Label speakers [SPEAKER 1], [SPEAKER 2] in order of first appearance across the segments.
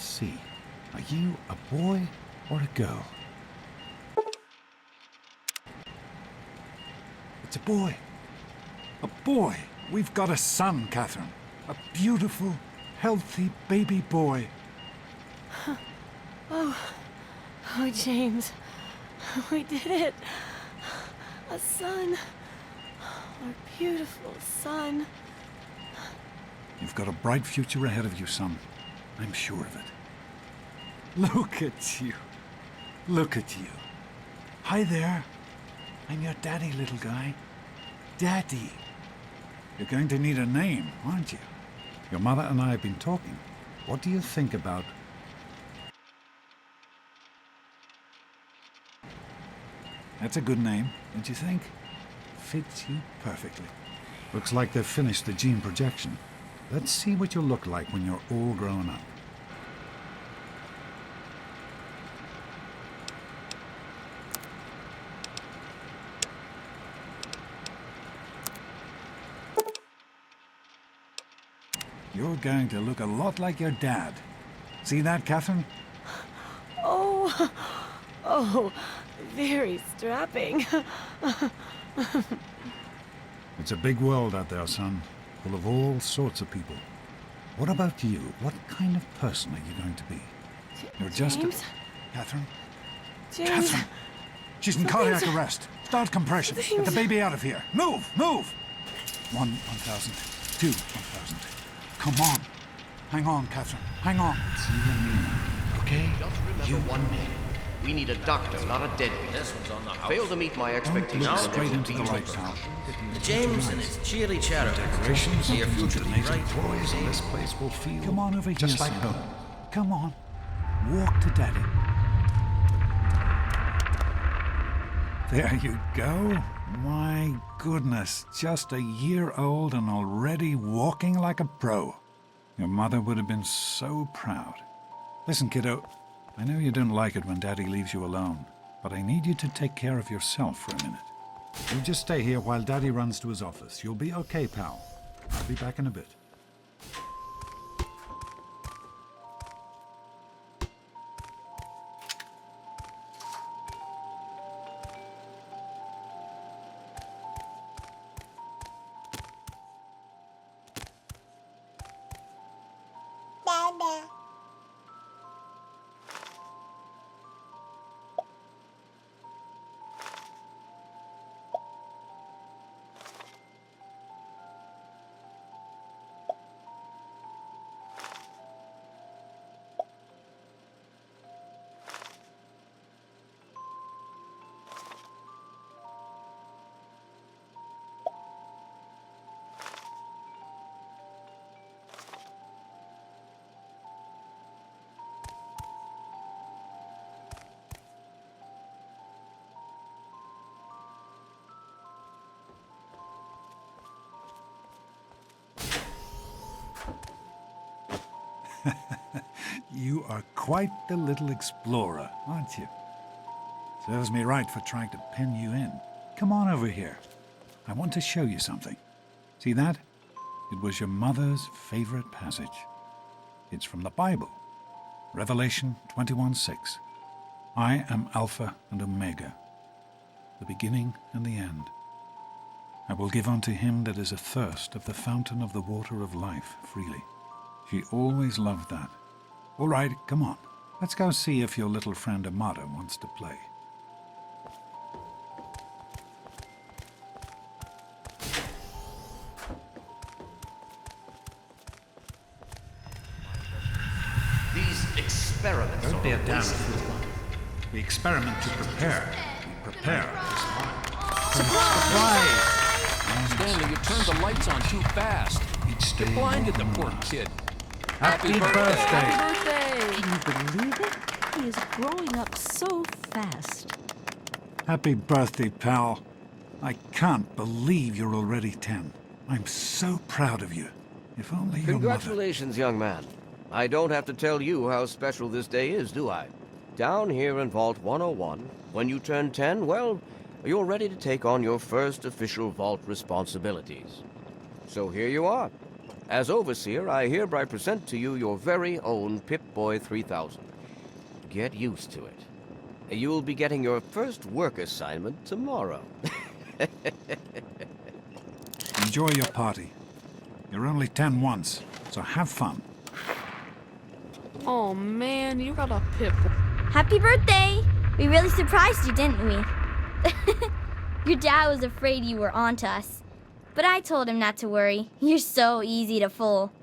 [SPEAKER 1] Let's see. Are you a boy or a girl? It's a boy. A boy. We've got a son, Catherine. A beautiful, healthy baby boy.
[SPEAKER 2] Oh, James. We did it. A son. Our beautiful son.
[SPEAKER 1] You've got a bright future ahead of you, son. I'm sure of it. Look at you. Look at you. Hi there. I'm your daddy, little guy. Daddy. You're going to need a name, aren't you? Your mother and I have been talking. What do you think about... That's a good name, don't you think? Fits you perfectly. Looks like they've finished the gene projection. Let's see what you'll look like when you're all grown up. You're going to look a lot like your dad. See that, Catherine?
[SPEAKER 2] Oh, very strapping.
[SPEAKER 1] It's a big world out there, son, full of all sorts of people. What about you? What kind of person are you going to be? You're just
[SPEAKER 2] James?
[SPEAKER 1] Catherine?
[SPEAKER 2] James?
[SPEAKER 1] Catherine! She's in cardiac arrest. Start compression. Get the baby out of here. Move! Move! 1,000. 2, 1,000. Come on. Hang on, Catherine. Hang on. It's you and me now, okay?
[SPEAKER 3] Just remember one thing. We need a doctor, not a deadbeat. This one's on the house. Fail to meet my expectations.
[SPEAKER 1] Look straight into the light, pal.
[SPEAKER 3] James and his cheerly chatter.
[SPEAKER 1] Decorations,
[SPEAKER 3] Near future to be
[SPEAKER 1] amazing
[SPEAKER 3] right.
[SPEAKER 1] toys, and this place will feel... Come on over here, just like home. Come on. Walk to Daddy. There you go. My goodness, just a year old and already walking like a pro. Your mother would have been so proud. Listen, kiddo, I know you don't like it when Daddy leaves you alone, but I need you to take care of yourself for a minute. You just stay here while Daddy runs to his office. You'll be okay, pal. I'll be back in a bit. You are quite the little explorer, aren't you? Serves me right for trying to pin you in. Come on over here. I want to show you something. See that? It was your mother's favorite passage. It's from the Bible. Revelation 21:6. I am Alpha and Omega, the beginning and the end. I will give unto him that is athirst of the fountain of the water of life freely. She always loved that. All right, come on. Let's go see if your little friend Amada wants to play.
[SPEAKER 3] These experiments
[SPEAKER 1] Don't be a
[SPEAKER 3] are
[SPEAKER 1] damn
[SPEAKER 3] wasted.
[SPEAKER 1] fool. We experiment to prepare. We prepare to smile. Surprise!
[SPEAKER 4] Stanley, you turned the lights on too fast.
[SPEAKER 1] Each day
[SPEAKER 4] You blinded the
[SPEAKER 1] more
[SPEAKER 4] poor
[SPEAKER 1] and
[SPEAKER 4] kid.
[SPEAKER 1] Happy birthday!
[SPEAKER 2] Birthday!
[SPEAKER 5] Can you believe it? He is growing up so fast.
[SPEAKER 1] Happy birthday, pal. I can't believe you're already 10. I'm so proud of you. If only your mother...
[SPEAKER 6] Congratulations, young man. I don't have to tell you how special this day is, do I? Down here in Vault 101, when you turn 10, well, you're ready to take on your first official Vault responsibilities. So here you are. As Overseer, I hereby present to you your very own Pip-Boy 3000. Get used to it. You'll be getting your first work assignment tomorrow.
[SPEAKER 1] Enjoy your party. You're only 10 once, so have fun.
[SPEAKER 2] Oh man, you got a Pip.
[SPEAKER 7] Happy birthday! We really surprised you, didn't we? Your dad was afraid you were onto us. But I told him not to worry. You're so easy to fool.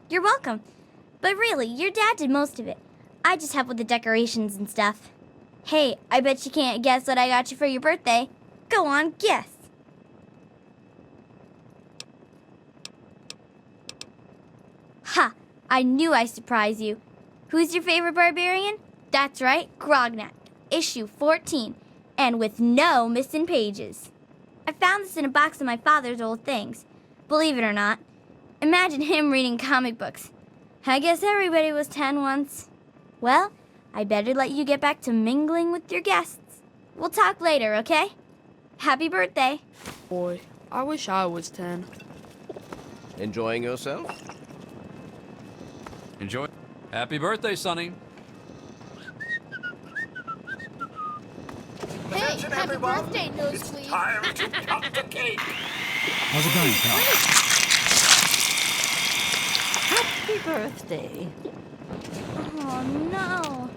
[SPEAKER 7] You're welcome. But really, your dad did most of it. I just helped with the decorations and stuff. Hey, I bet you can't guess what I got you for your birthday. Go on, guess. Ha! I knew I'd surprise you. Who's your favorite barbarian? That's right, Grognak, issue 14, and with no missing pages. I found this in a box of my father's old things. Believe it or not. Imagine him reading comic books. I guess everybody was 10 once. Well, I better let you get back to mingling with your guests. We'll talk later, okay? Happy birthday.
[SPEAKER 2] Boy, I wish I was 10.
[SPEAKER 6] Enjoying yourself?
[SPEAKER 4] Enjoy. Happy birthday, Sonny.
[SPEAKER 8] Hey, happy birthday, Nosebleed.
[SPEAKER 3] Time to cut the cake.
[SPEAKER 1] How's it going, pal?
[SPEAKER 5] Happy birthday.
[SPEAKER 7] Oh, no.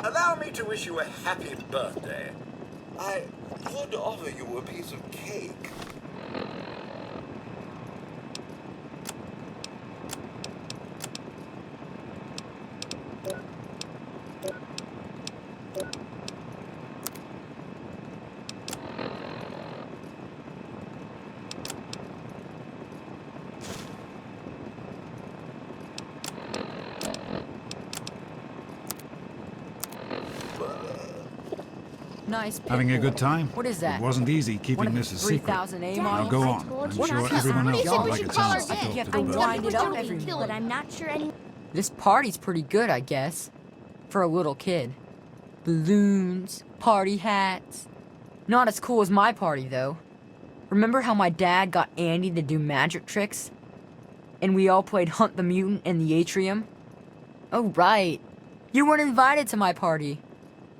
[SPEAKER 8] Allow me to wish you a happy birthday. I would offer you a piece of cake.
[SPEAKER 9] Nice.
[SPEAKER 1] Having a good time?
[SPEAKER 9] What is that?
[SPEAKER 1] It wasn't easy keeping
[SPEAKER 9] One of
[SPEAKER 1] this
[SPEAKER 9] the
[SPEAKER 1] a secret.
[SPEAKER 9] 3000 A
[SPEAKER 1] Now
[SPEAKER 9] models?
[SPEAKER 1] go
[SPEAKER 7] I
[SPEAKER 1] on.
[SPEAKER 7] told
[SPEAKER 1] I'm
[SPEAKER 7] you
[SPEAKER 1] sure
[SPEAKER 7] not to.
[SPEAKER 1] everyone
[SPEAKER 8] What do
[SPEAKER 1] else
[SPEAKER 8] you think
[SPEAKER 1] would
[SPEAKER 8] we
[SPEAKER 1] like
[SPEAKER 8] should
[SPEAKER 1] a
[SPEAKER 8] call
[SPEAKER 1] chance to
[SPEAKER 8] our
[SPEAKER 1] talk
[SPEAKER 8] gang?
[SPEAKER 9] You have
[SPEAKER 1] to
[SPEAKER 9] to
[SPEAKER 1] the
[SPEAKER 9] wind
[SPEAKER 1] birthday.
[SPEAKER 9] it up
[SPEAKER 7] Totally
[SPEAKER 9] every
[SPEAKER 7] killed, but I'm not sure any...
[SPEAKER 9] This party's pretty good, I guess. For a little kid. Balloons, party hats. Not as cool as my party, though. Remember how my dad got Andy to do magic tricks? And we all played Hunt the Mutant in the atrium? Oh, right. You weren't invited to my party.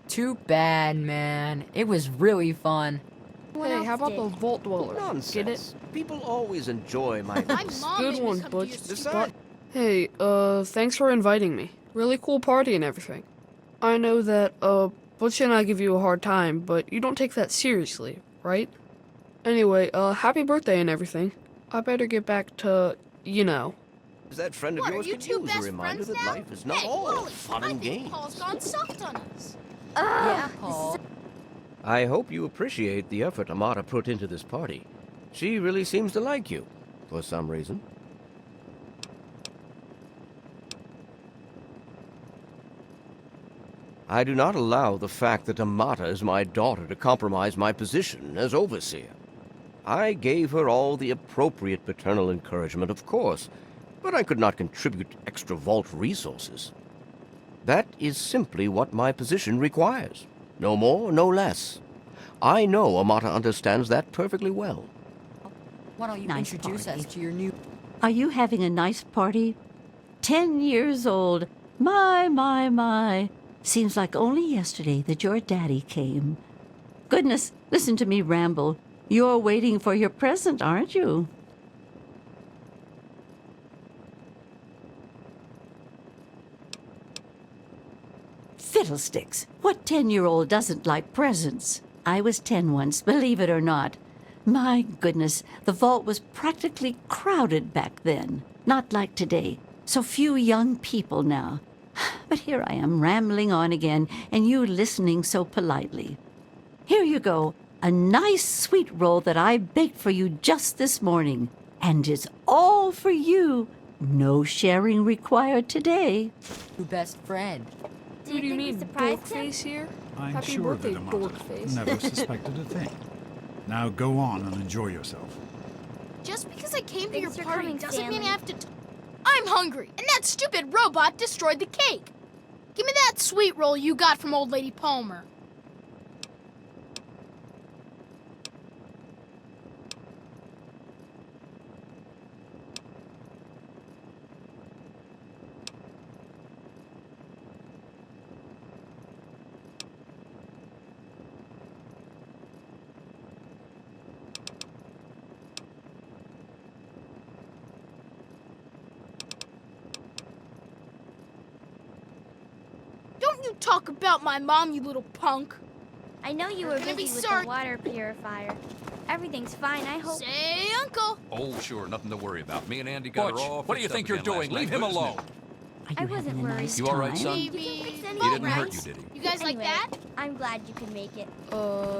[SPEAKER 9] Too bad, man. It was really fun.
[SPEAKER 2] Hey, how about the Vault Dwellers?
[SPEAKER 6] Nonsense.
[SPEAKER 2] Get it?
[SPEAKER 6] People always enjoy my...
[SPEAKER 8] My mom
[SPEAKER 2] Good
[SPEAKER 8] made me
[SPEAKER 2] one,
[SPEAKER 8] come to
[SPEAKER 2] Butch.
[SPEAKER 8] your stupid-
[SPEAKER 6] Besides,
[SPEAKER 2] Hey, thanks for inviting me. Really cool party and everything. I know that, Butch and I give you a hard time, but you don't take that seriously, right? Anyway, happy birthday and everything. I better get back to, you know.
[SPEAKER 6] that friend of
[SPEAKER 8] What, are
[SPEAKER 6] yours
[SPEAKER 8] you
[SPEAKER 6] could
[SPEAKER 8] two
[SPEAKER 6] use a
[SPEAKER 8] best
[SPEAKER 6] reminder
[SPEAKER 8] friends
[SPEAKER 6] that
[SPEAKER 8] now?
[SPEAKER 6] life is not
[SPEAKER 8] Hey,
[SPEAKER 6] all
[SPEAKER 8] Wally,
[SPEAKER 6] fun
[SPEAKER 8] I
[SPEAKER 6] and
[SPEAKER 8] think
[SPEAKER 6] games.
[SPEAKER 8] Paul's gone soft on us.
[SPEAKER 9] Yeah, Paul.
[SPEAKER 6] I hope you appreciate the effort Amata put into this party. She really seems to like you, for some reason. I do not allow the fact that Amata is my daughter to compromise my position as overseer. I gave her all the appropriate paternal encouragement, of course, but I could not contribute extra vault resources. That is simply what my position requires. No more, no less. I know Amata understands that perfectly well.
[SPEAKER 9] Why don't you
[SPEAKER 5] Nice
[SPEAKER 9] introduce
[SPEAKER 5] party.
[SPEAKER 9] us to your new...
[SPEAKER 5] Are you having a nice party? 10 years old. My. Seems like only yesterday that your daddy came. Goodness, listen to me ramble. You're waiting for your present, aren't you? Fiddlesticks! What 10-year-old doesn't like presents? I was 10 once, believe it or not. My goodness, the vault was practically crowded back then. Not like today. So few young people now. But here I am rambling on again, and you listening so politely. Here you go, a nice sweet roll that I baked for you just this morning. And it's all for you. No sharing required today.
[SPEAKER 9] new best friend.
[SPEAKER 2] Who do you mean, Dorkface here?
[SPEAKER 1] I'm
[SPEAKER 2] Happy
[SPEAKER 1] sure
[SPEAKER 2] birthday,
[SPEAKER 1] that Amata
[SPEAKER 2] Dorkface.
[SPEAKER 1] never suspected a thing. Now go on and enjoy yourself.
[SPEAKER 8] Just because I came to your
[SPEAKER 7] Thanks for
[SPEAKER 8] party
[SPEAKER 7] coming,
[SPEAKER 8] doesn't mean
[SPEAKER 7] Stanley.
[SPEAKER 8] I have to... I'm hungry, and that stupid robot destroyed the cake. Give me that sweet roll you got from old lady Palmer.
[SPEAKER 10] Don't talk about my mom, you little punk.
[SPEAKER 7] I know you were
[SPEAKER 10] Gonna be
[SPEAKER 7] busy with
[SPEAKER 10] sorry.
[SPEAKER 7] the water purifier. Everything's fine, I hope.
[SPEAKER 10] Say, Uncle.
[SPEAKER 4] Oh, sure, nothing to worry about. Me and Andy got
[SPEAKER 11] Butch,
[SPEAKER 4] her all
[SPEAKER 11] what do you
[SPEAKER 4] fixed
[SPEAKER 11] think
[SPEAKER 4] up
[SPEAKER 11] you're
[SPEAKER 4] again
[SPEAKER 11] doing?
[SPEAKER 4] last
[SPEAKER 11] Leave
[SPEAKER 4] night.
[SPEAKER 11] him
[SPEAKER 4] Good, isn't
[SPEAKER 11] alone.
[SPEAKER 4] it?
[SPEAKER 5] Are
[SPEAKER 7] I
[SPEAKER 5] you
[SPEAKER 7] wasn't
[SPEAKER 5] having a
[SPEAKER 7] worried.
[SPEAKER 5] nice
[SPEAKER 4] You all right,
[SPEAKER 5] time?
[SPEAKER 4] son?
[SPEAKER 7] You can fix any
[SPEAKER 4] He didn't
[SPEAKER 7] right?
[SPEAKER 4] hurt you, did he?
[SPEAKER 10] You guys like
[SPEAKER 7] Anyway,
[SPEAKER 10] that?
[SPEAKER 7] I'm glad you could make it.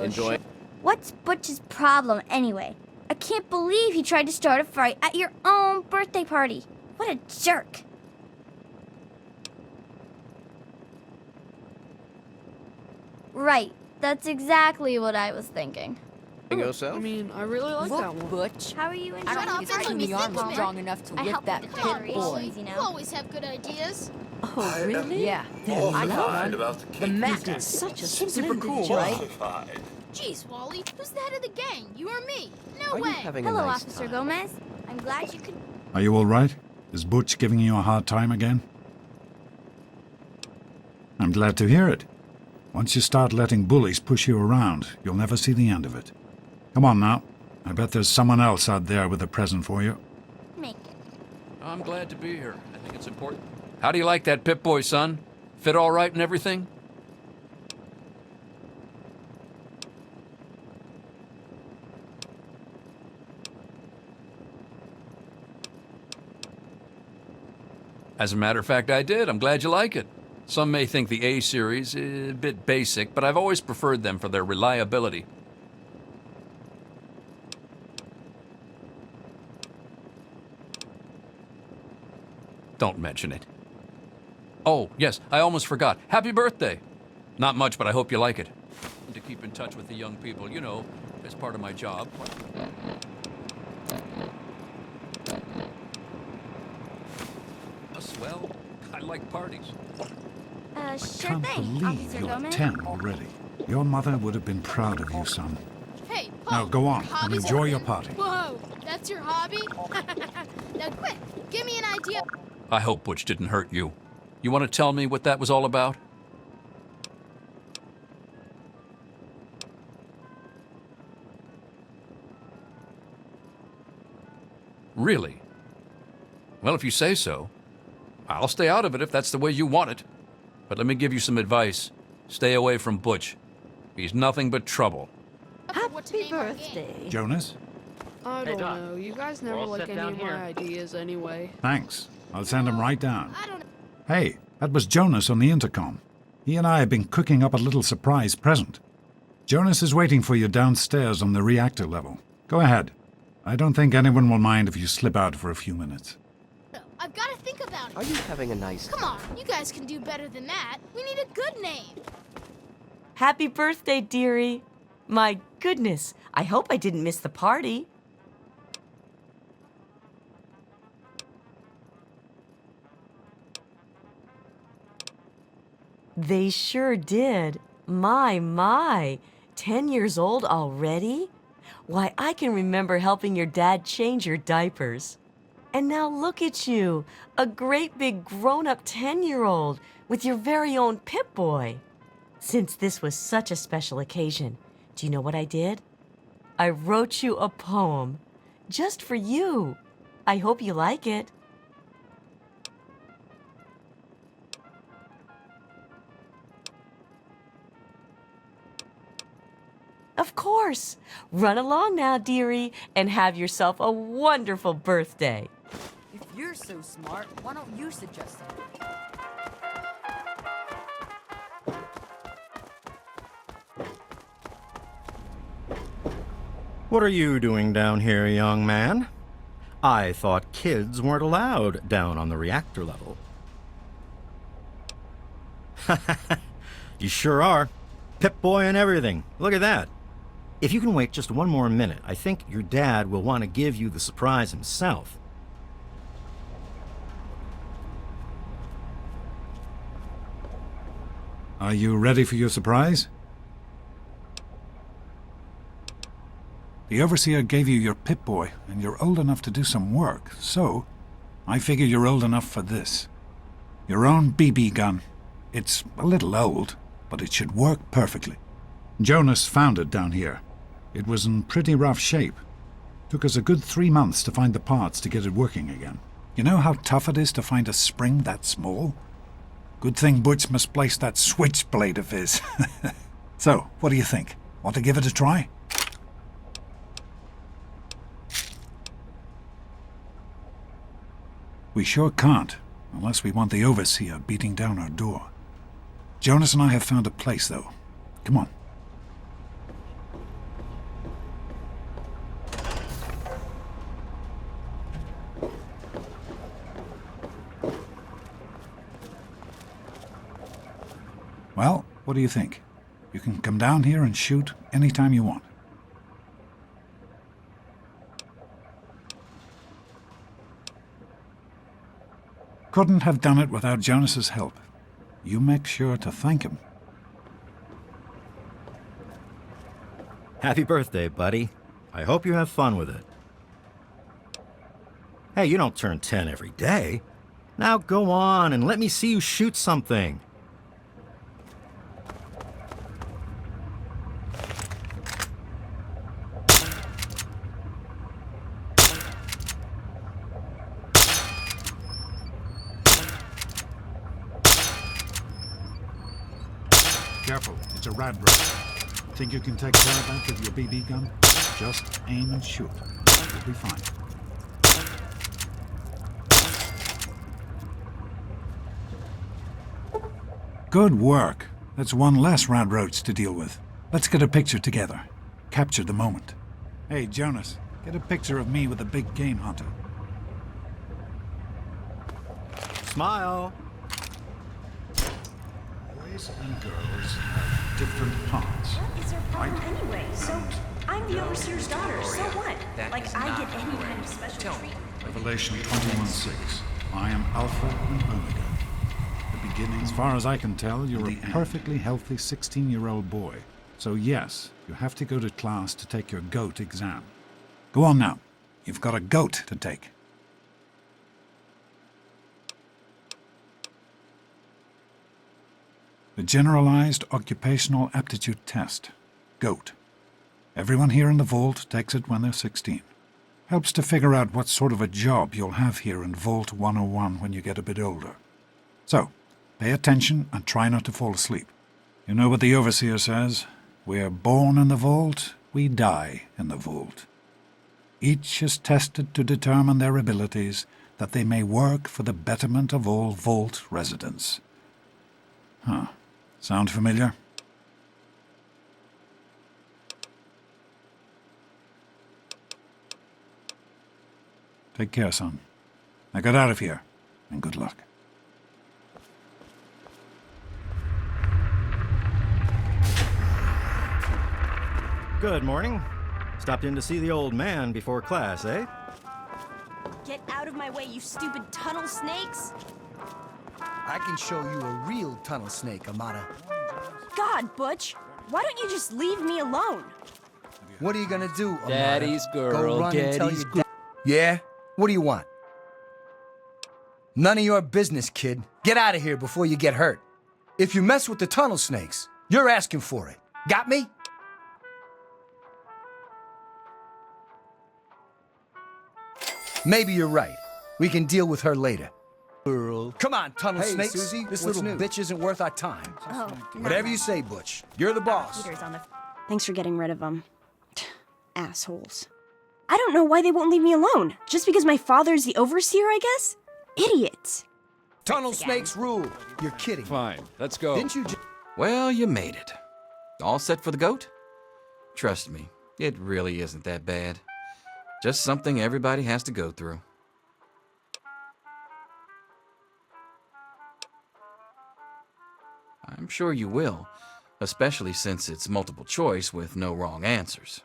[SPEAKER 6] Enjoy.
[SPEAKER 7] What's Butch's problem anyway? I can't believe he tried to start a fight at your own birthday party. What a jerk. Right. That's exactly what I was thinking.
[SPEAKER 6] Yourself?
[SPEAKER 2] I mean, I really like that
[SPEAKER 9] Look,
[SPEAKER 2] one.
[SPEAKER 9] Butch.
[SPEAKER 7] How are you
[SPEAKER 9] I
[SPEAKER 7] enjoying
[SPEAKER 9] don't
[SPEAKER 10] up
[SPEAKER 9] think
[SPEAKER 10] and
[SPEAKER 9] his
[SPEAKER 10] let me
[SPEAKER 9] puny arm
[SPEAKER 10] think,
[SPEAKER 9] is strong enough to
[SPEAKER 7] I
[SPEAKER 9] lift
[SPEAKER 7] helped
[SPEAKER 9] that
[SPEAKER 7] with the
[SPEAKER 9] pit
[SPEAKER 7] decorations,
[SPEAKER 9] boy.
[SPEAKER 7] you know.
[SPEAKER 10] You always have good ideas.
[SPEAKER 5] Oh, really?
[SPEAKER 9] Yeah,
[SPEAKER 8] Awful
[SPEAKER 9] I know,
[SPEAKER 8] fine
[SPEAKER 9] man.
[SPEAKER 8] about the
[SPEAKER 9] The
[SPEAKER 8] cake.
[SPEAKER 9] Mac
[SPEAKER 5] Did such a
[SPEAKER 9] super
[SPEAKER 5] splendid
[SPEAKER 9] cool,
[SPEAKER 5] job.
[SPEAKER 9] right?
[SPEAKER 8] Awful fine.
[SPEAKER 10] Jeez, Wally, who's the head of the gang? You or me? No
[SPEAKER 6] Are you
[SPEAKER 10] way.
[SPEAKER 6] having a
[SPEAKER 7] Hello,
[SPEAKER 6] nice
[SPEAKER 7] Officer
[SPEAKER 6] time?
[SPEAKER 7] Gomez. I'm glad you could.
[SPEAKER 1] Are you all right? Is Butch giving you a hard time again? I'm glad to hear it. Once you start letting bullies push you around, you'll never see the end of it. Come on now. I bet there's someone else out there with a present for you.
[SPEAKER 7] Make it.
[SPEAKER 4] I'm glad to be here. I think it's important. How do you like that Pip-Boy, son? Fit all right and everything? As a matter of fact, I did. I'm glad you like it. Some may think the A series is a bit basic, but I've always preferred them for their reliability. Don't mention it. Oh, yes, I almost forgot. Happy birthday! Not much, but I hope you like it. And to keep in touch with the young people, you know, as part of my job. A swell. I like parties.
[SPEAKER 7] Sure
[SPEAKER 1] Can't
[SPEAKER 7] thing,
[SPEAKER 1] believe
[SPEAKER 7] Officer
[SPEAKER 1] you're
[SPEAKER 7] Gomez.
[SPEAKER 1] 10 already. Your mother would have been proud of you, son.
[SPEAKER 10] Hey,
[SPEAKER 1] Now
[SPEAKER 10] Paul,
[SPEAKER 1] go on
[SPEAKER 10] your
[SPEAKER 1] and
[SPEAKER 10] hobby's
[SPEAKER 1] enjoy your
[SPEAKER 10] open.
[SPEAKER 1] party.
[SPEAKER 10] Whoa, that's your hobby? Now quick, give me an idea.
[SPEAKER 4] I hope Butch didn't hurt you. You want to tell me what that was all about? Really? Well, if you say so. I'll stay out of it if that's the way you want it. But let me give you some advice. Stay away from Butch. He's nothing but trouble.
[SPEAKER 10] What to
[SPEAKER 5] Happy
[SPEAKER 10] name our game.
[SPEAKER 5] birthday.
[SPEAKER 1] Jonas?
[SPEAKER 2] I
[SPEAKER 11] Hey,
[SPEAKER 2] don't
[SPEAKER 11] Doc.
[SPEAKER 2] know. You guys
[SPEAKER 11] We're
[SPEAKER 2] never
[SPEAKER 11] all
[SPEAKER 2] like
[SPEAKER 11] set
[SPEAKER 2] any
[SPEAKER 11] down
[SPEAKER 2] of
[SPEAKER 11] here.
[SPEAKER 2] my ideas anyway.
[SPEAKER 1] Thanks. I'll send him right down.
[SPEAKER 10] I don't know.
[SPEAKER 1] Hey, that was Jonas on the intercom. He and I have been cooking up a little surprise present. Jonas is waiting for you downstairs on the reactor level. Go ahead. I don't think anyone will mind if you slip out for a few minutes.
[SPEAKER 10] I've got to think about
[SPEAKER 6] Are
[SPEAKER 10] it.
[SPEAKER 6] you having a nice
[SPEAKER 10] Come on, you guys can do better than that. We need a good name.
[SPEAKER 12] Happy birthday, dearie. My goodness, I hope I didn't miss the party. They sure did. My. 10 years old already? Why, I can remember helping your dad change your diapers. And now look at you, a great big grown-up 10-year-old with your very own Pip-Boy. Since this was such a special occasion, do you know what I did? I wrote you a poem, just for you. I hope you like it. Of course. Run along now, dearie, and have yourself a wonderful birthday.
[SPEAKER 9] If you're so smart, why don't you suggest it?
[SPEAKER 11] What are you doing down here, young man? I thought kids weren't allowed down on the reactor level. You sure are. Pip-Boy and everything. Look at that. If you can wait just one more minute, I think your dad will want to give you the surprise himself.
[SPEAKER 1] Are you ready for your surprise? The Overseer gave you your Pip-Boy, and you're old enough to do some work, so I figure you're old enough for this. Your own BB gun. It's a little old, but it should work perfectly. Jonas found it down here. It was in pretty rough shape. Took us a good 3 months to find the parts to get it working again. You know how tough it is to find a spring that small? Good thing Butch misplaced that switchblade of his. So, what do you think? Want to give it a try? We sure can't, unless we want the overseer beating down our door. Jonas and I have found a place, though. Come on. Well, what do you think? You can come down here and shoot anytime you want. Couldn't have done it without Jonas's help. You make sure to thank him.
[SPEAKER 11] Happy birthday, buddy. I hope you have fun with it. Hey, you don't turn 10 every day. Now go on and let me see you shoot something.
[SPEAKER 1] Careful, it's a rad road. Think you can take care of that with your BB gun? Just aim and shoot. You'll be fine. Good work. That's one less rad roads to deal with. Let's get a picture together. Capture the moment. Hey, Jonas, get a picture of me with a big game hunter.
[SPEAKER 11] Smile.
[SPEAKER 1] Boys and girls have different parts.
[SPEAKER 13] What is their problem anyway? So, I'm the overseer's daughter, so what? Like, I get any kind of special treatment.
[SPEAKER 1] Revelation 21:6. I am Alpha and Omega. The beginning. As far as I can tell, you're a perfectly healthy 16-year-old boy. So yes, you have to go to class to take your GOAT exam. Go on now. You've got a GOAT to take. The Generalized Occupational Aptitude Test, GOAT. Everyone here in the Vault takes it when they're 16. Helps to figure out what sort of a job you'll have here in Vault 101 when you get a bit older. So, pay attention and try not to fall asleep. You know what the Overseer says? We're born in the Vault, we die in the Vault. Each is tested to determine their abilities, that they may work for the betterment of all Vault residents. Huh. Sound familiar? Take care, son. Now get out of here, and good luck.
[SPEAKER 11] Good morning. Stopped in to see the old man before class, eh?
[SPEAKER 13] Get out of my way, you stupid tunnel snakes!
[SPEAKER 14] I can show you a real tunnel snake, Amata.
[SPEAKER 13] God, Butch, why don't you just leave me alone?
[SPEAKER 14] What are you gonna do, Amata?
[SPEAKER 15] Daddy's girl,
[SPEAKER 14] Go run and tell
[SPEAKER 15] Daddy's
[SPEAKER 14] your dad. Yeah? What do you want? None of your business, kid. Get out of here before you get hurt. If you mess with the tunnel snakes, you're asking for it. Got me? Maybe you're right. We can deal with her later.
[SPEAKER 15] girl.
[SPEAKER 14] Come on, tunnel
[SPEAKER 15] Hey,
[SPEAKER 14] snakes.
[SPEAKER 15] Susie,
[SPEAKER 14] this
[SPEAKER 15] what's
[SPEAKER 14] little
[SPEAKER 15] new?
[SPEAKER 14] bitch isn't worth our time.
[SPEAKER 13] Oh,
[SPEAKER 14] Whatever you say, Butch. You're the boss.
[SPEAKER 13] Peter's on the. Thanks for getting rid of them. Assholes. I don't know why they won't leave me alone. Just because my father's the overseer, I guess? Idiots.
[SPEAKER 14] Tunnel snakes rule. You're kidding.
[SPEAKER 4] Fine, let's go.
[SPEAKER 14] Didn't you
[SPEAKER 4] Well, you made it. All set for the goat? Trust me, it really isn't that bad. Just something everybody has to go through. I'm sure you will, especially since it's multiple choice with no wrong answers.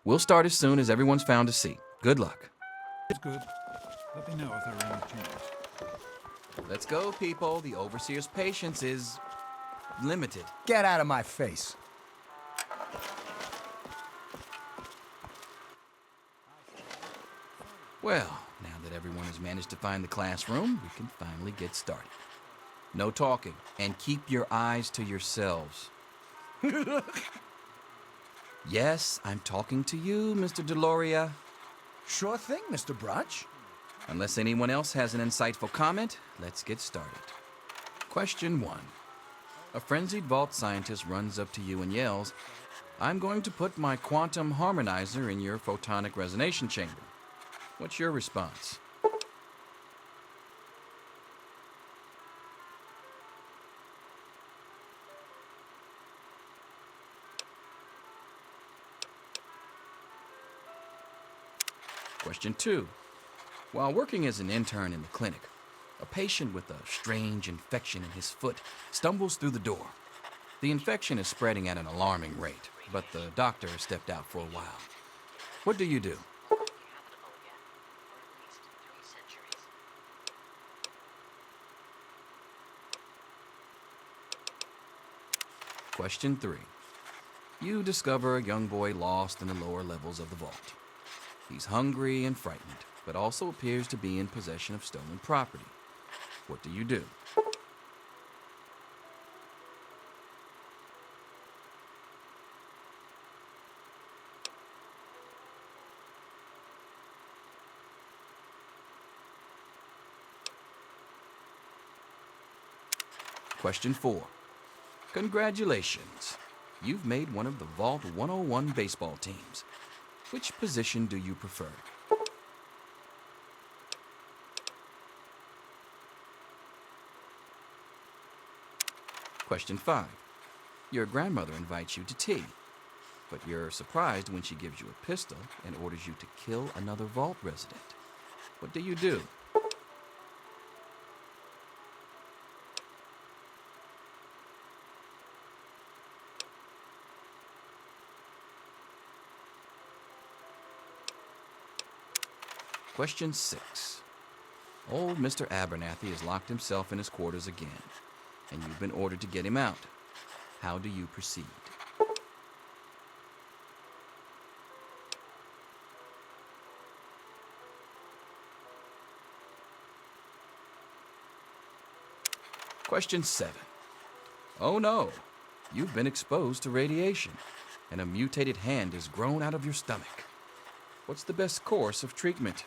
[SPEAKER 4] We'll start as soon as everyone's found a seat. Good luck.
[SPEAKER 1] It's good. Let me know if there are any changes.
[SPEAKER 4] Let's go, people. The overseer's patience is limited.
[SPEAKER 14] Get out of my face.
[SPEAKER 4] Well, now that everyone has managed to find the classroom, we can finally get started. No talking, and keep your eyes to yourselves. Yes, I'm talking to you, Mr. Deloria.
[SPEAKER 14] Sure thing, Mr. Brunch.
[SPEAKER 4] Unless anyone else has an insightful comment, let's get started.
[SPEAKER 15] Question 1. A frenzied vault scientist runs up to you and yells, "I'm going to put my quantum harmonizer in your photonic resonation chamber." What's your response? Question 2. While working as an intern in the clinic, a patient with a strange infection in his foot stumbles through the door. The infection is spreading at an alarming rate, but the doctor has stepped out for a while. What do you do? Question 3. You discover a young boy lost in the lower levels of the vault. He's hungry and frightened, but also appears to be in possession of stolen property. What do you do? Question 4. Congratulations. You've made one of the Vault 101 baseball teams. Which position do you prefer? Question 5. Your grandmother invites you to tea, but you're surprised when she gives you a pistol and orders you to kill another Vault resident. What do you do? Question 6. Old Mr. Abernathy has locked himself in his quarters again, and you've been ordered to get him out. How do you proceed? Question 7. Oh no, you've been exposed to radiation, and a mutated hand has grown out of your stomach. What's the best course of treatment?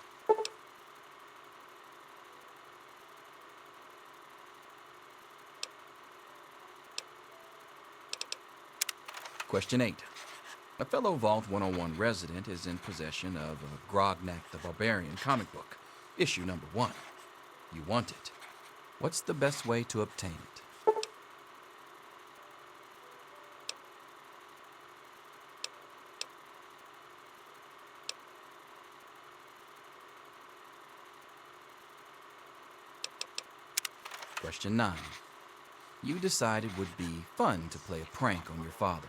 [SPEAKER 15] Question 8. A fellow Vault 101 resident is in possession of a Grognak the Barbarian comic book, issue number 1. You want it. What's the best way to obtain it? Question 9. You decide it would be fun to play a prank on your father.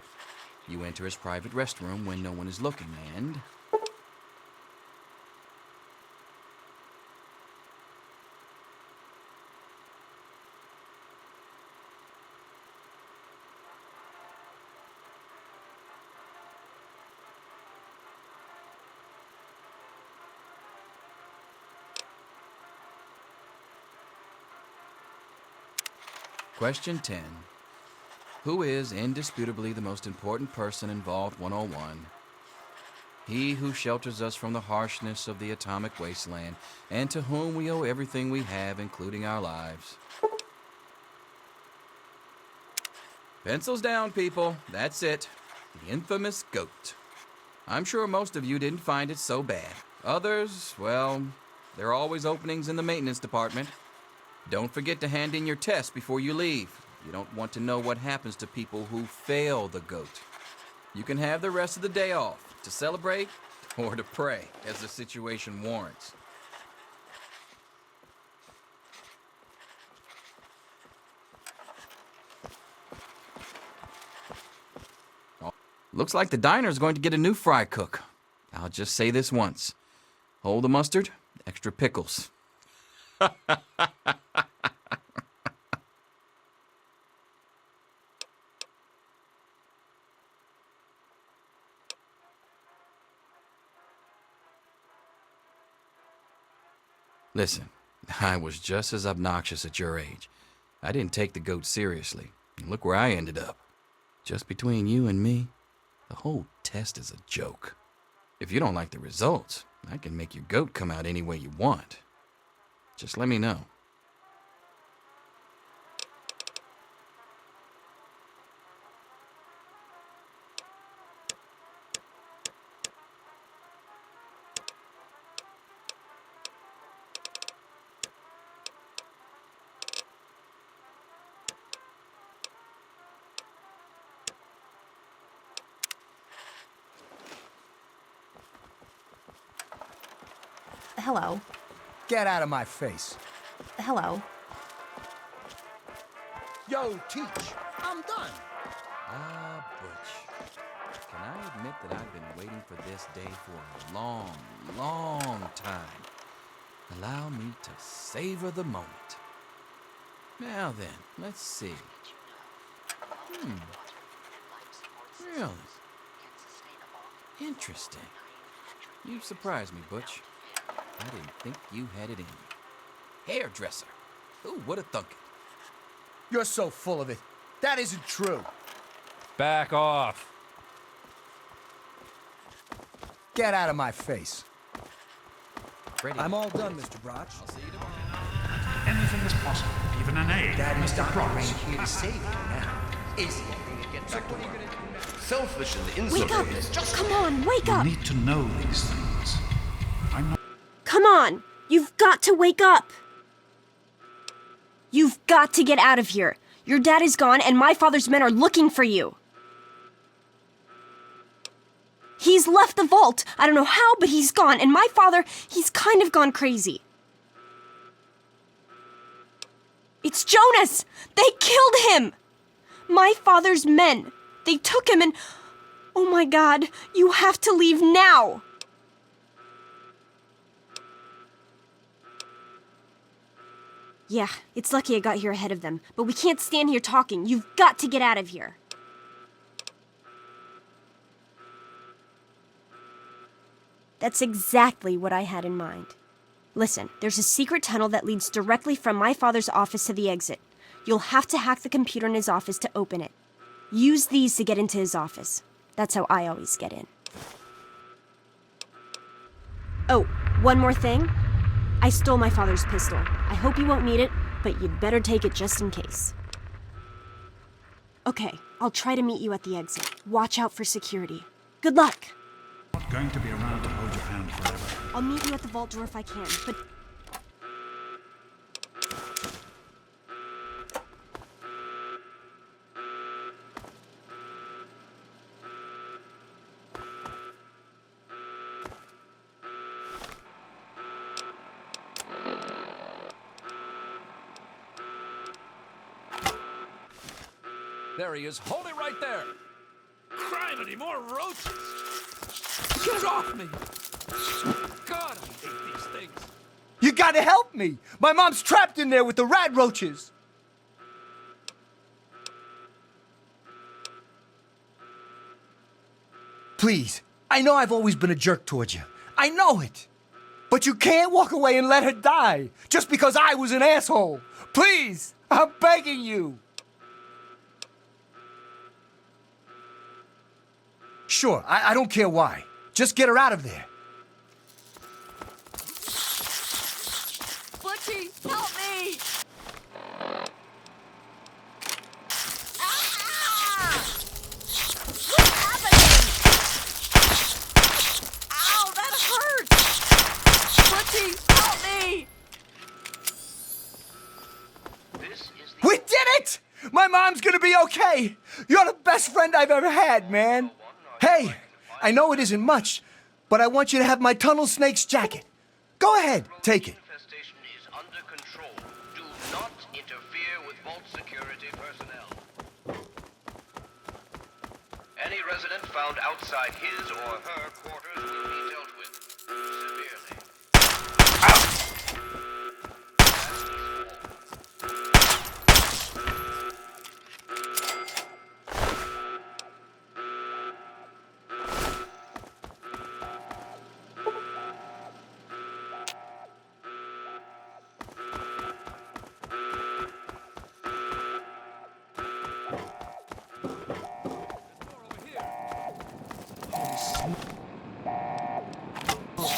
[SPEAKER 15] You enter his private restroom when no one is looking, and... Question 10. Who is indisputably the most important person in Vault 101? He who shelters us from the harshness of the atomic wasteland, and to whom we owe everything we have, including our lives. Pencils down, people. That's it. The infamous goat. I'm sure most of you didn't find it so bad. Others, well, there are always openings in the maintenance department. Don't forget to hand in your test before you leave. You don't want to know what happens to people who fail the goat. You can have the rest of the day off to celebrate or to pray as the situation warrants. Looks like the diner's going to get a new fry cook. I'll just say this once. Hold the mustard, extra pickles. Listen, I was just as obnoxious at your age. I didn't take the goat seriously. And look where I ended up. Just between you and me, the whole test is a joke. If you don't like the results, I can make your goat come out any way you want. Just let me know.
[SPEAKER 12] Hello.
[SPEAKER 14] Get out of my face.
[SPEAKER 12] Hello.
[SPEAKER 14] Yo, Teach, I'm done.
[SPEAKER 15] Ah, Butch. Can I admit that I've been waiting for this day for a long, long time? Allow me to savor the moment. Now then, let's see. Really? Interesting. You've surprised me, Butch. I didn't think you had it in you. Hairdresser. Who would have thunk it?
[SPEAKER 14] You're so full of it. That isn't true.
[SPEAKER 4] Back off.
[SPEAKER 14] Get out of my face.
[SPEAKER 15] Ready.
[SPEAKER 14] I'm all done, Mr. Broch.
[SPEAKER 15] I'll see you tomorrow.
[SPEAKER 1] Anything is possible, even an A.
[SPEAKER 8] Daddy's
[SPEAKER 1] Mr.
[SPEAKER 8] doctor
[SPEAKER 1] Brock.
[SPEAKER 8] ain't here to save you now. Is he?
[SPEAKER 3] Selfish and
[SPEAKER 13] Wake up!
[SPEAKER 3] insolent is just
[SPEAKER 13] Come on, wake
[SPEAKER 1] You
[SPEAKER 13] up!
[SPEAKER 1] need to know these things. I'm not...
[SPEAKER 13] Come on! You've got to wake up! You've got to get out of here. Your dad is gone, and my father's men are looking for you. He's left the vault. I don't know how, but he's gone. And my father, he's kind of gone crazy. It's Jonas! They killed him! My father's men. They took him and... Oh my God, you have to leave now! Yeah, it's lucky I got here ahead of them, but we can't stand here talking. You've got to get out of here. That's exactly what I had in mind. Listen, there's a secret tunnel that leads directly from my father's office to the exit. You'll have to hack the computer in his office to open it. Use these to get into his office. That's how I always get in. Oh, one more thing. I stole my father's pistol. I hope you won't need it, but you'd better take it just in case. Okay, I'll try to meet you at the exit. Watch out for security. Good luck!
[SPEAKER 1] I'm not going to be around to hold your hand forever.
[SPEAKER 13] I'll meet you at the vault door if I can, but...
[SPEAKER 4] There he is. Hold it right there. Crime, any more roaches? Get off me! God, I hate these things.
[SPEAKER 14] You gotta help me! My mom's trapped in there with the rat roaches! Please, I know I've always been a jerk towards you. I know it! But you can't walk away and let her die just because I was an asshole! Please! I'm begging you! Sure, I don't care why. Just get her out of there.
[SPEAKER 9] Butchie, help me! Ah! What's happening? Ow, that hurts! Butchie, help me!
[SPEAKER 14] We did it! My mom's gonna be okay! You're the best friend I've ever had, man! Hey, I know it isn't much, but I want you to have my tunnel snake's jacket. Go ahead, take it.
[SPEAKER 3] infestation is under control. Do not interfere with vault security personnel. Any resident found outside his or her quarters will be dealt with severely.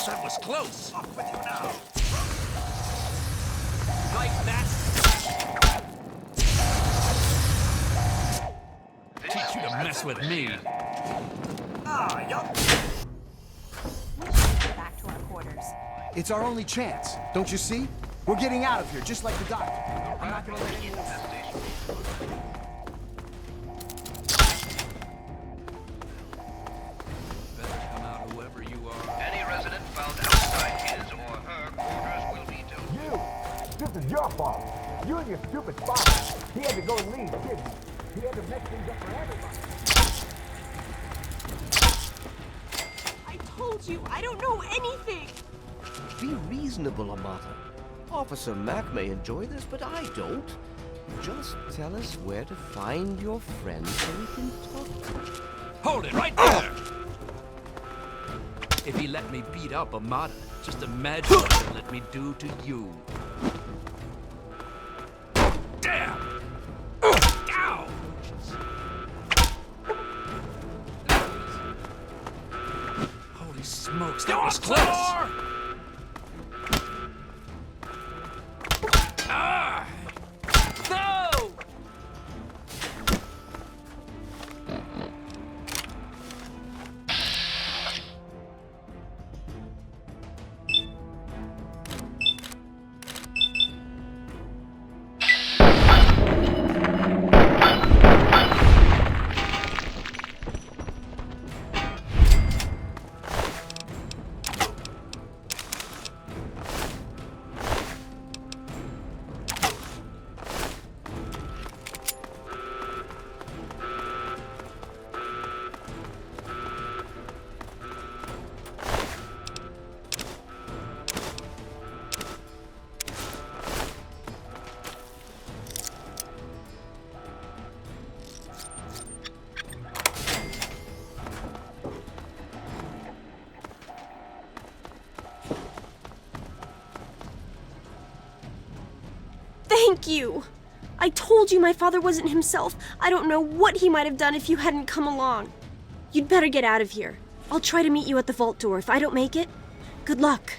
[SPEAKER 4] That was close. Off with you now. Like that. Teach you to mess with me.
[SPEAKER 12] Back to our quarters.
[SPEAKER 14] It's our only chance, don't you see? We're getting out of here, just like the doctor. I'm not gonna let anyone...
[SPEAKER 3] Any resident found outside his or her
[SPEAKER 8] is your fault. You and your stupid father. He had to go and leave, didn't he? He had to mess things up for everybody.
[SPEAKER 13] I told you, I don't know anything.
[SPEAKER 6] Be reasonable, Amata. Officer Mack may enjoy this, but I don't. Just tell us where to find your friend so we can talk to him.
[SPEAKER 4] Hold it right there! If he let me beat up Amata, just imagine what he'd let me do to you. Damn! Ow! Holy smokes, that was close! Ah! No!
[SPEAKER 13] Thank you! I told you my father wasn't himself. I don't know what he might have done if you hadn't come along. You'd better get out of here. I'll try to meet you at the vault door if I don't make it. Good luck.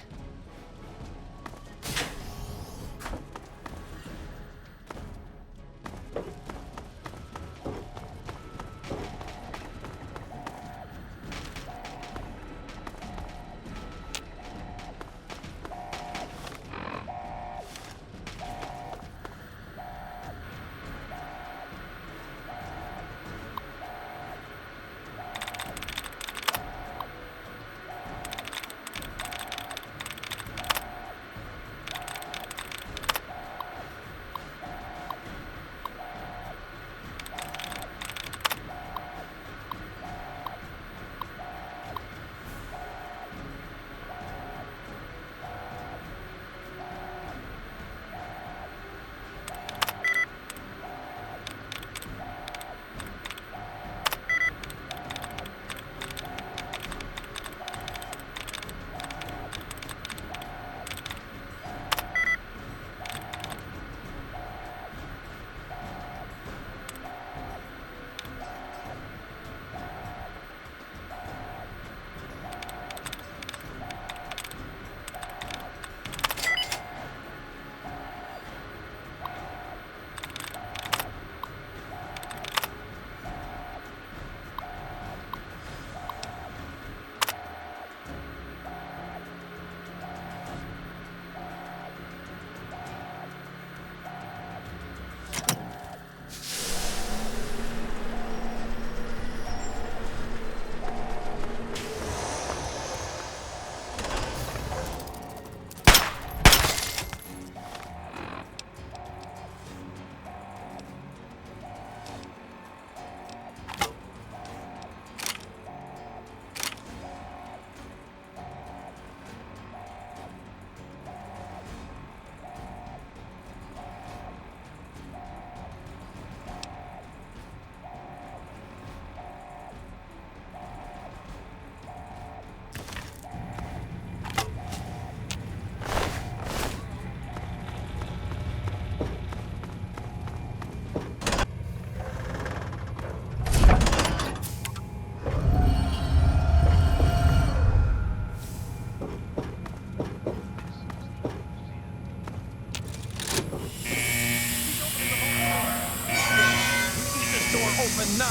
[SPEAKER 15] Open now!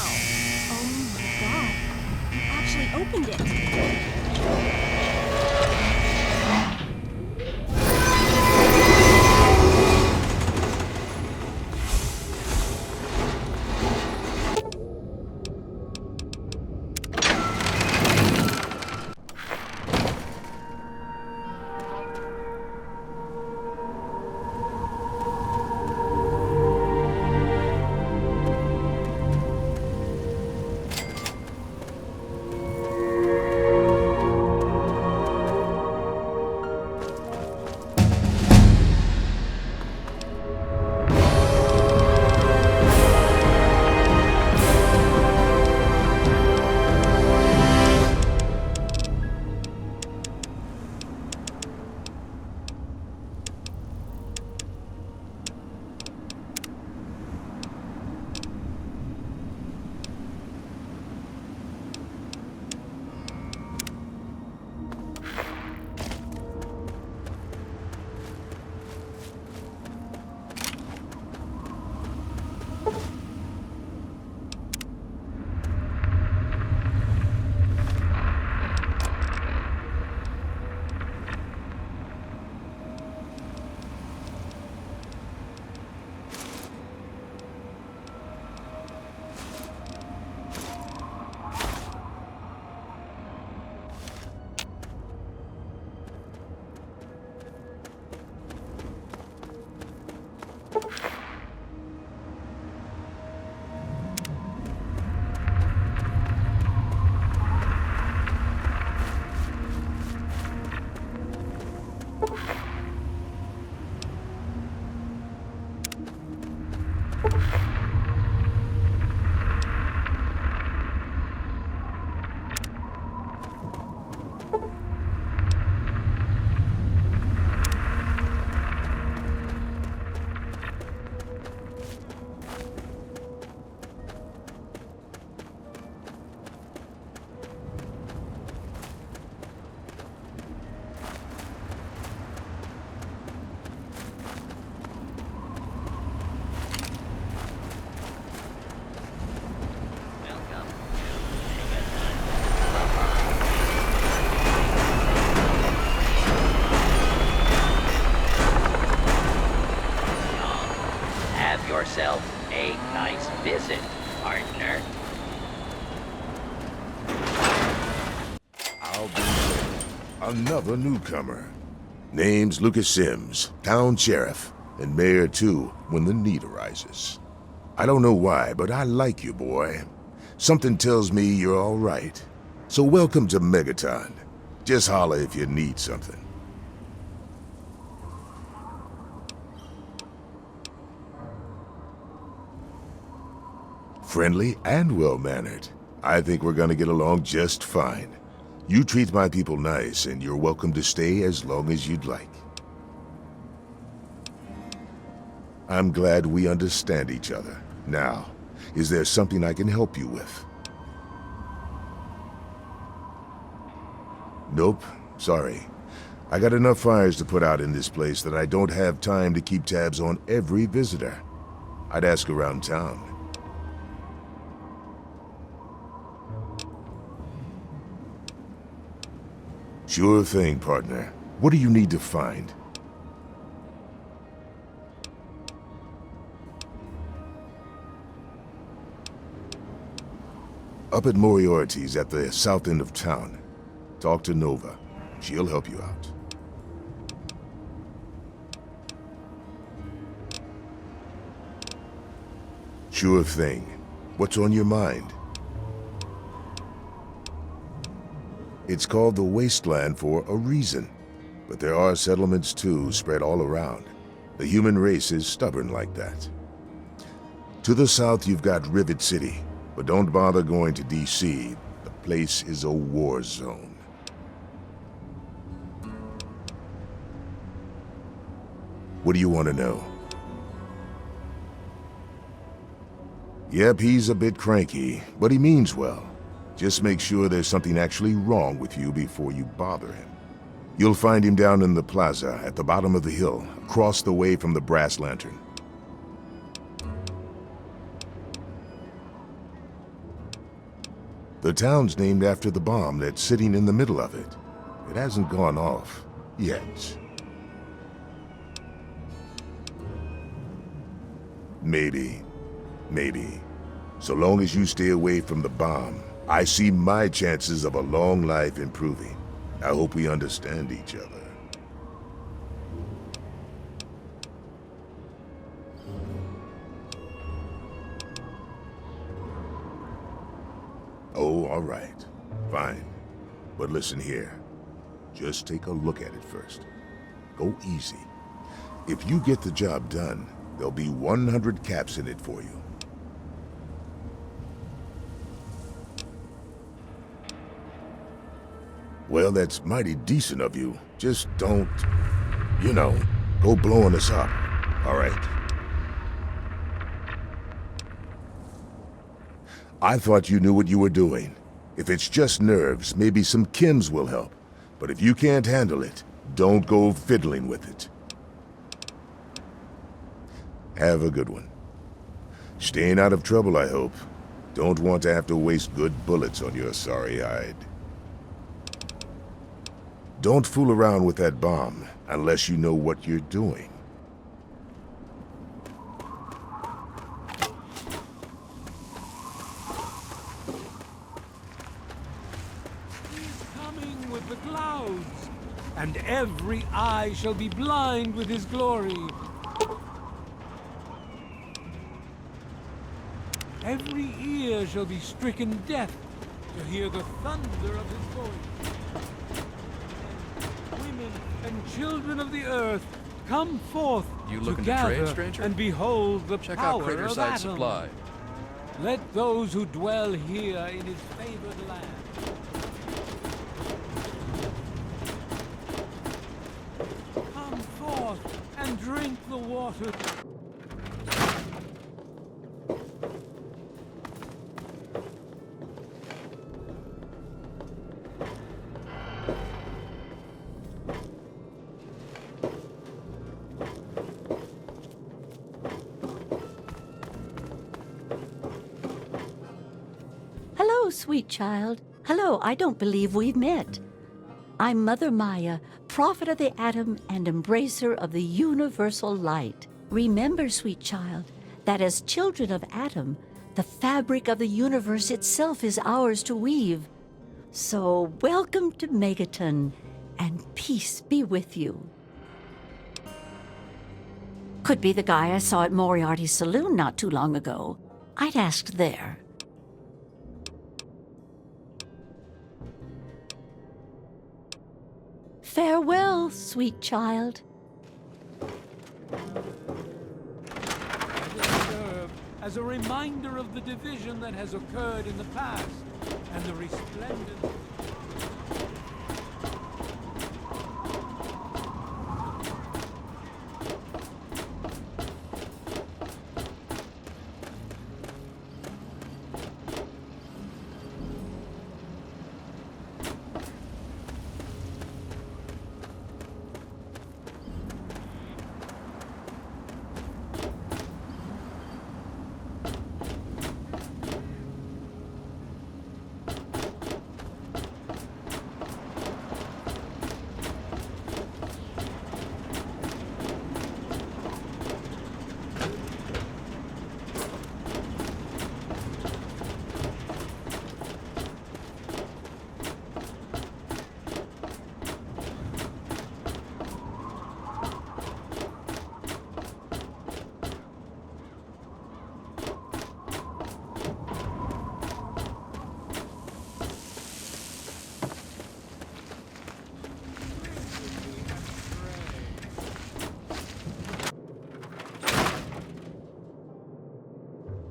[SPEAKER 13] Oh my god. You actually opened it.
[SPEAKER 16] Have yourself a nice visit, partner.
[SPEAKER 17] I'll be another newcomer. Name's Lucas Sims, town sheriff, and mayor too when the need arises. I don't know why, but I like you, boy. Something tells me you're all right. So welcome to Megaton. Just holler if you need something. Friendly and well-mannered. I think we're gonna get along just fine. You treat my people nice, and you're welcome to stay as long as you'd like. I'm glad we understand each other. Now, is there something I can help you with? Nope, sorry. I got enough fires to put out in this place that I don't have time to keep tabs on every visitor. I'd ask around town. Sure thing, partner. What do you need to find? Up at Moriarty's at the south end of town. Talk to Nova. She'll help you out. Sure thing. What's on your mind? It's called the Wasteland for a reason. But there are settlements too, spread all around. The human race is stubborn like that. To the south you've got Rivet City, but don't bother going to DC. The place is a war zone. What do you want to know? Yep, he's a bit cranky, but he means well. Just make sure there's something actually wrong with you before you bother him. You'll find him down in the plaza at the bottom of the hill, across the way from the brass lantern. The town's named after the bomb that's sitting in the middle of it. It hasn't gone off yet. Maybe. So long as you stay away from the bomb, I see my chances of a long life improving. I hope we understand each other. Oh, all right. Fine. But listen here. Just take a look at it first. Go easy. If you get the job done, there'll be 100 caps in it for you. Well, that's mighty decent of you. Just don't, go blowing us up, all right? I thought you knew what you were doing. If it's just nerves, maybe some chems will help. But if you can't handle it, don't go fiddling with it. Have a good one. Staying out of trouble, I hope. Don't want to have to waste good bullets on your sorry hide. Don't fool around with that bomb unless you know what you're doing.
[SPEAKER 18] He's coming with the clouds, and every eye shall be blind with his glory. Every ear shall be stricken deaf to hear the thunder of his voice. And and children of the earth, come forth
[SPEAKER 4] You looking to
[SPEAKER 18] together
[SPEAKER 4] trade, stranger?
[SPEAKER 18] and behold the
[SPEAKER 4] Check
[SPEAKER 18] power
[SPEAKER 4] out
[SPEAKER 18] of
[SPEAKER 4] Craterside
[SPEAKER 18] Atom.
[SPEAKER 4] Supply.
[SPEAKER 18] Let those who dwell here in his favored land come forth and drink the water.
[SPEAKER 5] Hello, sweet child. Hello, I don't believe we've met. I'm Mother Maya, prophet of the atom and embracer of the universal light. Remember, sweet child, that as children of Atom, the fabric of the universe itself is ours to weave. So welcome to Megaton, and peace be with you. Could be the guy I saw at Moriarty's saloon not too long ago. I'd asked there. Farewell, sweet child.
[SPEAKER 18] Serve as a reminder of the division that has occurred in the past and the resplendent.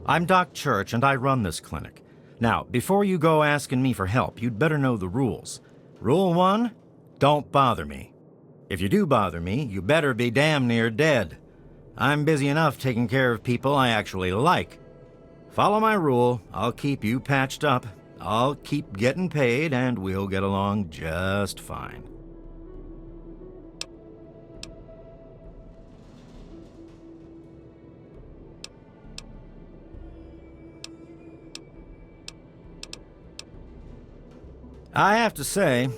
[SPEAKER 11] I'm Doc Church, and I run this clinic. Now, before you go asking me for help, you'd better know the rules. Rule 1, don't bother me. If you do bother me, you better be damn near dead. I'm busy enough taking care of people I actually like. Follow my rule, I'll keep you patched up, I'll keep getting paid, and we'll get along just fine. I have to say,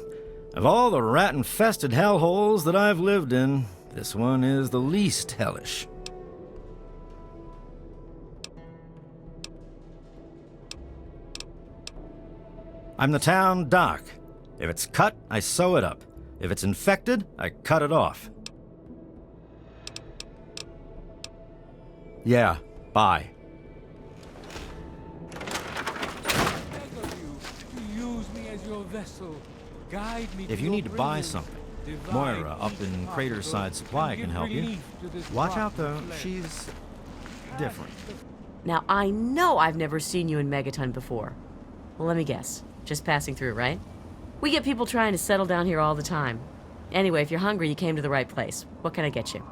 [SPEAKER 11] of all the rat-infested hellholes that I've lived in, this one is the least hellish. I'm the town doc. If it's cut, I sew it up. If it's infected, I cut it off. Yeah, bye.
[SPEAKER 18] Vessel, guide me
[SPEAKER 11] if you need to buy something, Moira up in Craterside Supply can help you. Watch out though, she's different.
[SPEAKER 12] Now, I know I've never seen you in Megaton before. Well, let me guess. Just passing through, right? We get people trying to settle down here all the time. Anyway, if you're hungry, you came to the right place. What can I get you?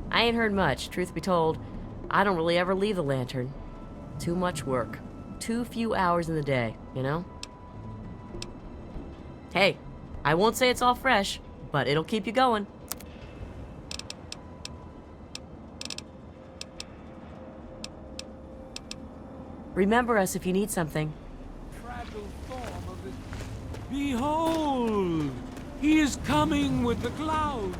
[SPEAKER 12] I ain't heard much. Truth be told, I don't really ever leave the lantern. Too much work. Too few hours in the day, you know? Hey, I won't say it's all fresh, but it'll keep you going. Remember us if you need something.
[SPEAKER 18] Fragile form of it. Behold! He is coming with the clouds,